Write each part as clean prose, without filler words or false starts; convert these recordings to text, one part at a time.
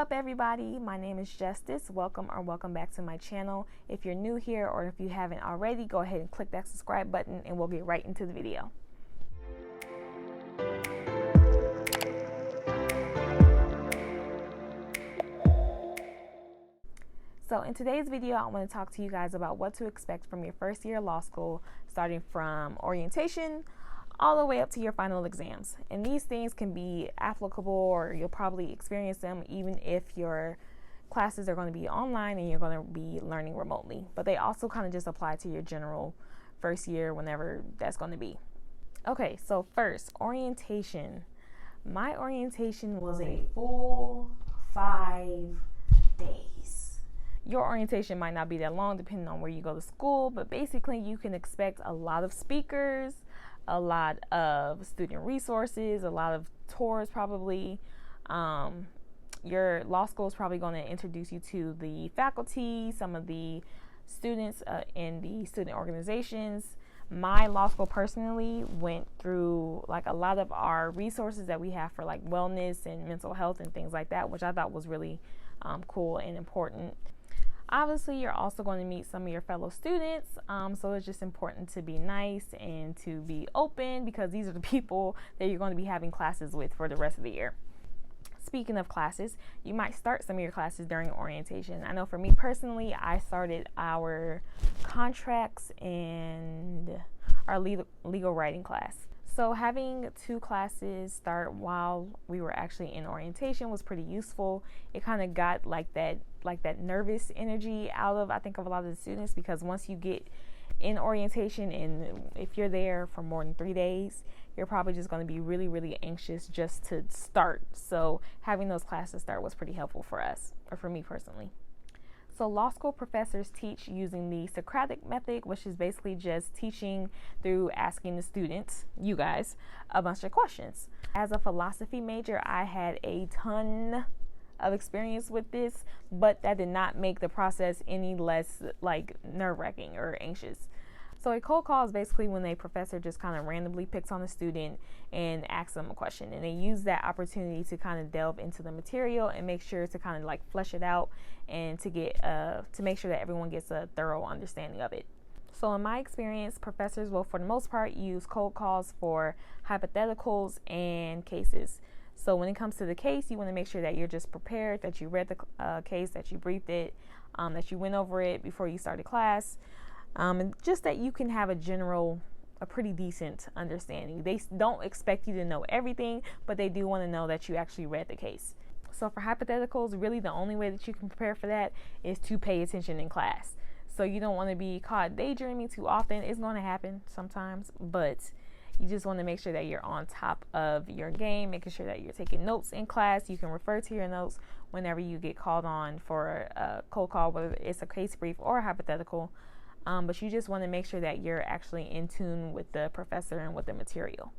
What's up, everybody? My name is Justice. Welcome back to my channel. If you're new here or if you haven't already, go ahead and click that subscribe button and we'll get right into the video. So in today's video, I want to talk to you guys about what to expect from your first year of law school, starting from orientation all the way up to your final exams. And these things can be applicable, or you'll probably experience them even if your classes are going to be online and you're going to be learning remotely. But they also kind of just apply to your general first year, whenever that's going to be. Okay, so first, orientation. My orientation was a full 5 days. Your orientation might not be that long depending on where you go to school, but basically you can expect a lot of speakers, a lot of student resources, a lot of tours probably. Your law school is probably going to introduce you to the faculty, some of the students in the student organizations. My law school personally went through like a lot of our resources that we have for like wellness and mental health and things like that, which I thought was really cool and important. Obviously, you're also going to meet some of your fellow students, so it's just important to be nice and to be open, because these are the people that you're going to be having classes with for the rest of the year. Speaking of classes, you might start some of your classes during orientation. I know for me personally, I started our contracts and our legal writing class. So having 2 classes start while we were actually in orientation was pretty useful. It kind of got like that nervous energy out of, I think, of a lot of the students, because once you get in orientation and if you're there for more than 3 days, you're probably just going to be really, really anxious just to start. So having those classes start was pretty helpful for us, or for me personally. So law school professors teach using the Socratic Method, which is basically just teaching through asking the students, you guys, a bunch of questions. As a philosophy major, I had a ton of experience with this, but that did not make the process any less like nerve-wracking or anxious. So a cold call is basically when a professor just kind of randomly picks on a student and asks them a question, and they use that opportunity to kind of delve into the material and make sure to kind of like flesh it out and to get to make sure that everyone gets a thorough understanding of it. So in my experience, professors will for the most part use cold calls for hypotheticals and cases. So when it comes to the case, you want to make sure that you're just prepared, that you read the case, that you briefed it, that you went over it before you started class. And just that you can have a pretty decent understanding. They don't expect you to know everything, but they do want to know that you actually read the case. So for hypotheticals, really the only way that you can prepare for that is to pay attention in class. So you don't want to be caught daydreaming too often. It's going to happen sometimes, but you just want to make sure that you're on top of your game, making sure that you're taking notes in class. You can refer to your notes whenever you get called on for a cold call, whether it's a case brief or a hypothetical. But you just want to make sure that you're actually in tune with the professor and with the material.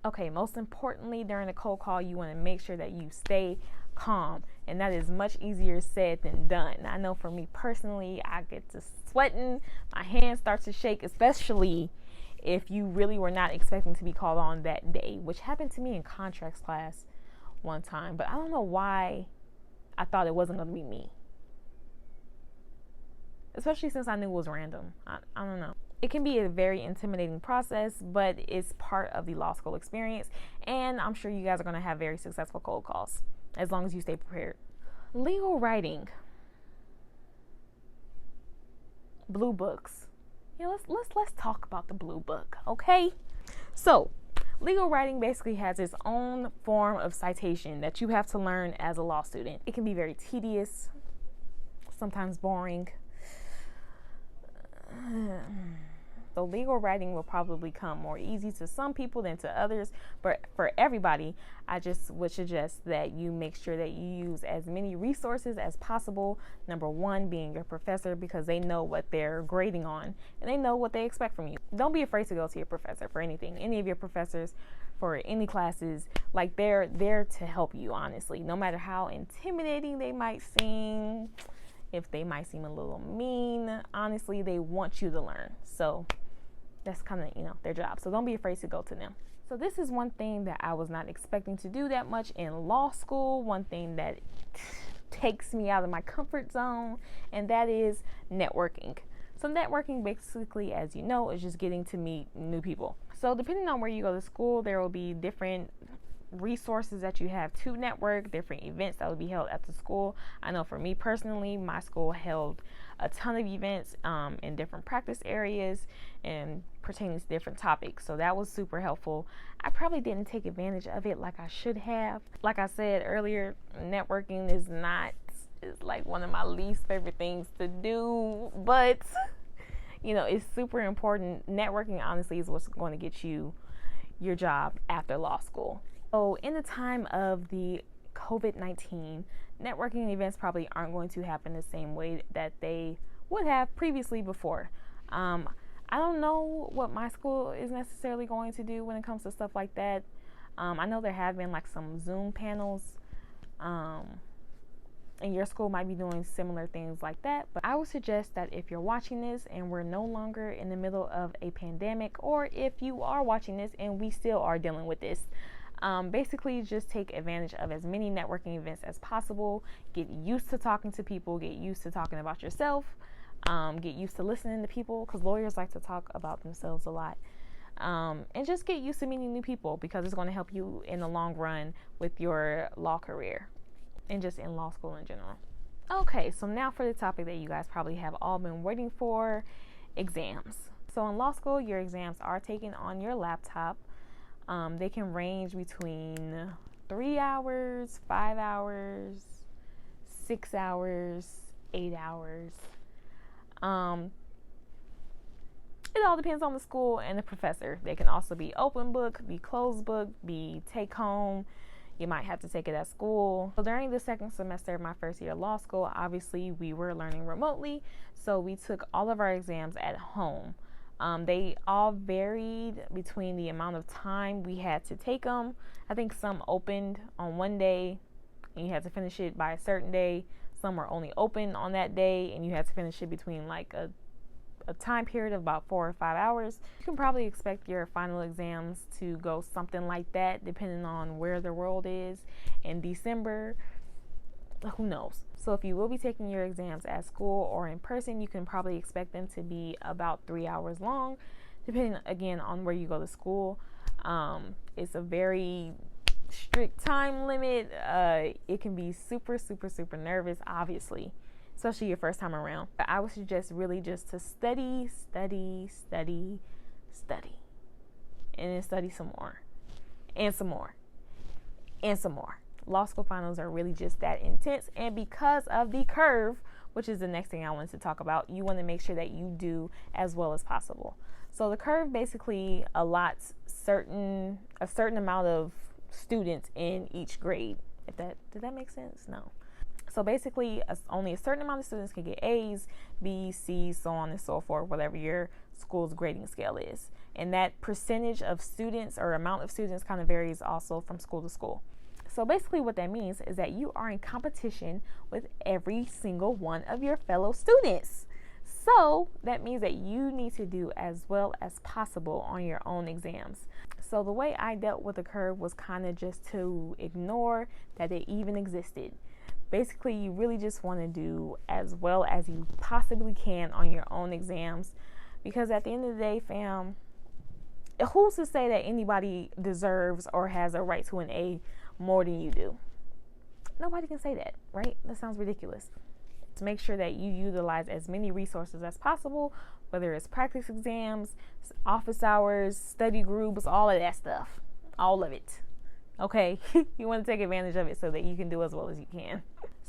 Okay, most importantly, during a cold call, you want to make sure that you stay calm, and that is much easier said than done. I know for me personally, I get to sweating, my hands start to shake, especially if you really were not expecting to be called on that day, which happened to me in contracts class one time, but I don't know why I thought it wasn't going to be me. Especially since I knew it was random. I don't know. It can be a very intimidating process, but it's part of the law school experience. And I'm sure you guys are going to have very successful cold calls as long as you stay prepared. Legal writing. Bluebooks. Yeah, let's talk about the Bluebook, okay? So, legal writing basically has its own form of citation that you have to learn as a law student. It can be very tedious, sometimes boring. So legal writing will probably come more easy to some people than to others, but for everybody, I just would suggest that you make sure that you use as many resources as possible. Number one being your professor, because they know what they're grading on and they know what they expect from you. Don't be afraid to go to your professor for anything. Any of your professors for any classes, like they're there to help you, honestly, no matter how intimidating they might seem. If they might seem a little mean, honestly, they want you to learn. So that's kind of, their job. So don't be afraid to go to them. So this is one thing that I was not expecting to do that much in law school, one thing that takes me out of my comfort zone, and that is networking. So networking basically, as you know, is just getting to meet new people. So depending on where you go to school, there will be different resources that you have to network, different events that will be held at the school. I know for me personally, my school held a ton of events in different practice areas and pertaining to different topics. So that was super helpful. I probably didn't take advantage of it like I should have. Like I said earlier, networking is like one of my least favorite things to do, but it's super important. Networking honestly is what's going to get you your job after law school. So in the time of the COVID-19, networking events probably aren't going to happen the same way that they would have previously before. I don't know what my school is necessarily going to do when it comes to stuff like that. I know there have been like some Zoom panels, and your school might be doing similar things like that. But I would suggest that if you're watching this and we're no longer in the middle of a pandemic, or if you are watching this and we still are dealing with this, basically just take advantage of as many networking events as possible. Get used to talking to people, get used to talking about yourself, get used to listening to people, because lawyers like to talk about themselves a lot. And just get used to meeting new people, because it's going to help you in the long run with your law career and just in law school in general. Okay, so now for the topic that you guys probably have all been waiting for, exams. So in law school, your exams are taken on your laptop. They can range between 3 hours, 5 hours, 6 hours, 8 hours. It all depends on the school and the professor. They can also be open book, be closed book, be take home. You might have to take it at school. So during the second semester of my first year of law school, obviously we were learning remotely. So we took all of our exams at home. They all varied between the amount of time we had to take them. I think some opened on one day and you had to finish it by a certain day. Some were only open on that day and you had to finish it between like a time period of about 4 or 5 hours. You can probably expect your final exams to go something like that, depending on where the world is in December. Who knows? So if you will be taking your exams at school or in person, you can probably expect them to be about 3 hours long, depending again on where you go to school. It's a very strict time limit. It can be super, super, super nervous, obviously, especially your first time around. But I would suggest really just to study, and then study some more, and some more, and some more. Law school finals are really just that intense, and because of the curve, which is the next thing I wanted to talk about, you want to make sure that you do as well as possible. So the curve basically allots a certain amount of students in each grade. Did that make sense? No. So basically, only a certain amount of students can get A's, B's, C's, so on and so forth, whatever your school's grading scale is. And that percentage of students or amount of students kind of varies also from school to school. So basically what that means is that you are in competition with every single one of your fellow students. So that means that you need to do as well as possible on your own exams. So the way I dealt with the curve was kind of just to ignore that it even existed. Basically, you really just want to do as well as you possibly can on your own exams, because at the end of the day, fam, who's to say that anybody deserves or has a right to an A more than you do? Nobody can say that, right? That sounds ridiculous. To make sure that you utilize as many resources as possible, whether it's practice exams, office hours, study groups, all of that stuff, all of it. Okay, you want to take advantage of it so that you can do as well as you can.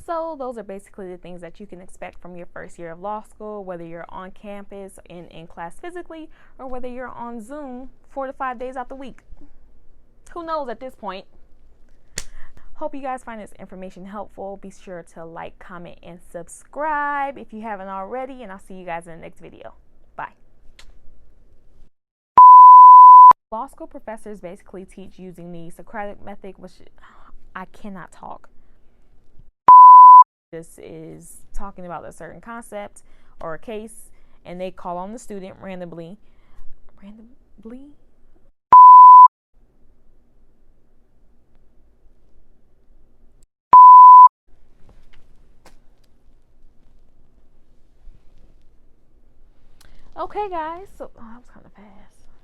So those are basically the things that you can expect from your first year of law school, whether you're on campus and in class physically, or whether you're on Zoom 4 to 5 days out the week. Who knows at this point? Hope you guys find this information helpful. Be sure to like, comment, and subscribe if you haven't already, and I'll see you guys in the next video. Bye. Law school professors basically teach using the Socratic Method, which I cannot talk. This is talking about a certain concept or a case, and they call on the student randomly. Okay, guys. So that was kind of fast.